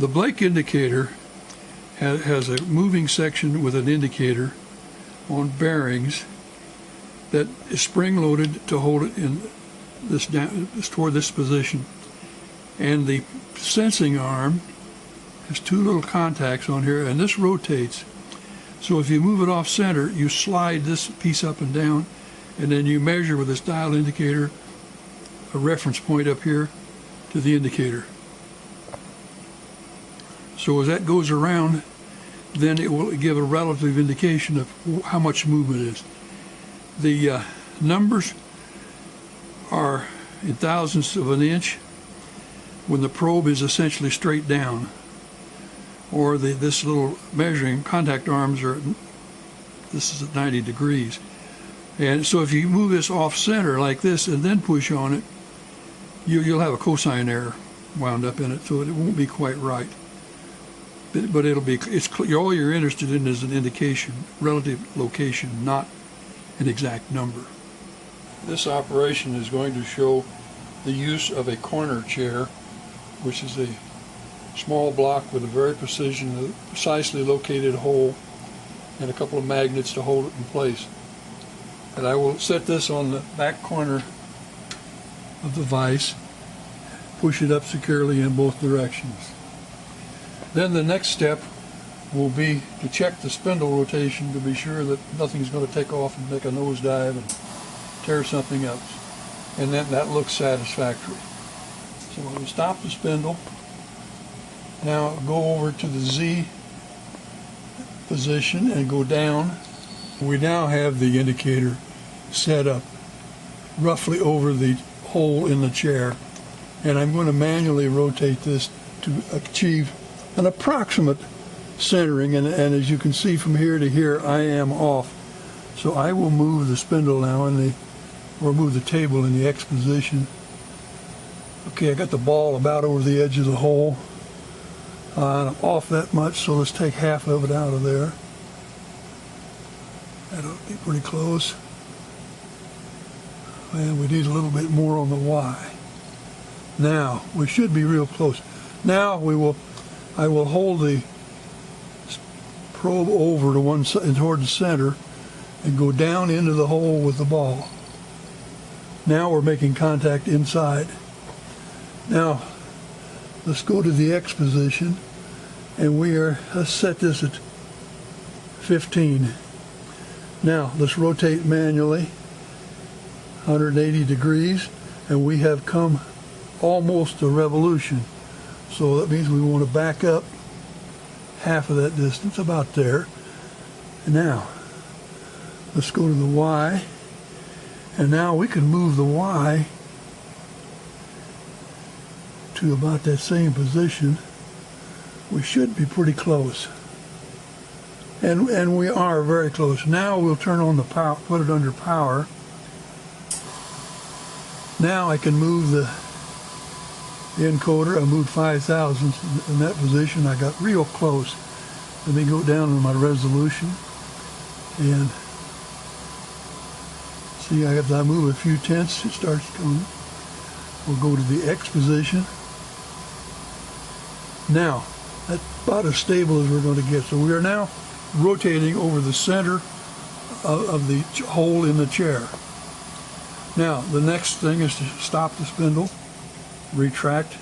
The Blake indicator has a moving section with an indicator on bearings that is spring-loaded to hold it in this down toward this position, and the sensing arm has two little contacts on here, and this rotates. So if you move it off center, you slide this piece up and down, and then you measure with this dial indicator a reference point up here to the indicator. So as that goes around, then it will give a relative indication of how much movement is. The numbers are in thousandths of an inch when the probe is essentially straight down, or this little measuring contact arms are, this is at 90 degrees. And so if you move this off center like this and then push on it, you'll have a cosine error wound up in it, so it won't be quite right. But it'll be, all you're interested in is an indication, relative location, not an exact number. This operation is going to show the use of a corner chair, which is a small block with a very precisely located hole and a couple of magnets to hold it in place. And I will set this on the back corner of the vise, push it up securely in both directions. Then the next step will be to check the spindle rotation to be sure that nothing's going to take off and make a nosedive and tear something else. And then that looks satisfactory. So we'll stop the spindle. Now go over to the Z position and go down. We now have the indicator set up roughly over the hole in the chair, and I'm going to manually rotate this to achieve an approximate centering, and as you can see from here to here, I am off. So I will move the spindle now or move the table in the X position. Okay, I got the ball about over the edge of the hole. I'm off that much, so let's take half of it out of there. That'll be pretty close. And we need a little bit more on the Y. Now, we should be real close. Now I will hold the probe over to one side toward the center and go down into the hole with the ball. Now we're making contact inside. Now let's go to the X position, and let's set this at 15. Now let's rotate manually 180 degrees, and we have come almost a revolution. So that means we want to back up half of that distance, about there. And now, let's go to the Y. And now we can move the Y to about that same position. We should be pretty close. And we are very close. Now we'll turn on the power, put it under power. Now I can move the encoder. I moved 5 thousandths in that position. I got real close. Let me go down to my resolution and see, I move a few tenths, it starts coming. We'll go to the X position. Now, that's about as stable as we're going to get. So we are now rotating over the center of the hole in the chair. Now, the next thing is to stop the spindle, retract,